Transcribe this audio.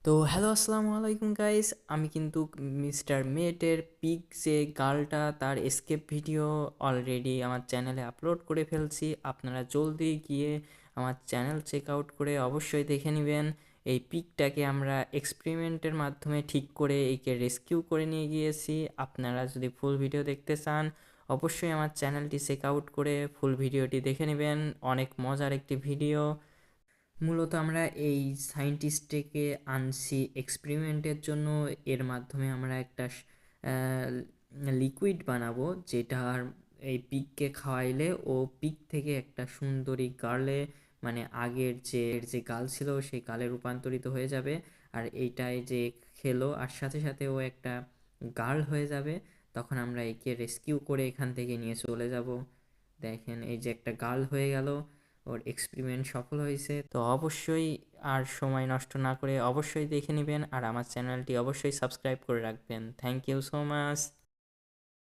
তো হ্যালো আসসালামু আলাইকুম গাইস, আমি কিন্তু মিস্টার মেটের পিক যে গার্লটা তার এসকেপ ভিডিও অলরেডি আমার চ্যানেলে আপলোড করে ফেলছি। আপনারা জলদি গিয়ে আমার চ্যানেল চেক আউট করে অবশ্যই দেখে নেবেন। এই পিকটাকে আমরা এক্সপেরিমেন্টের মাধ্যমে ঠিক করে একে রেস্কিউ করে নিয়ে গিয়েছি। আপনারা যদি ফুল ভিডিও দেখতে চান অবশ্যই আমার চ্যানেলটি চেক আউট করে ফুল ভিডিওটি দেখে নেবেন। অনেক মজার একটি ভিডিও। মূলত আমরা এই সায়েন্টিস্টটাকে আনছি এক্সপেরিমেন্টের জন্য। এর মাধ্যমে আমরা একটা লিকুইড বানাবো, যেটার এই পিগকে খাওয়াইলে ও পিগ থেকে একটা সুন্দরী গার্লে, মানে আগের যে গার্ল ছিল সেই গার্লে রূপান্তরিত হয়ে যাবে। আর এইটাই যে খেলো আর সাথে সাথে ও একটা গার্ল হয়ে যাবে। তখন আমরা একে রেস্কিউ করে এখান থেকে নিয়ে চলে যাব। দেখেন এই যে একটা গার্ল হয়ে গেল, ওর এক্সপেরিমেন্ট সফল হয়েছে। তো অবশ্যই আর সময় নষ্ট না করে অবশ্যই দেখে নেবেন আর আমার চ্যানেলটি অবশ্যই সাবস্ক্রাইব করে রাখবেন। Thank you so much.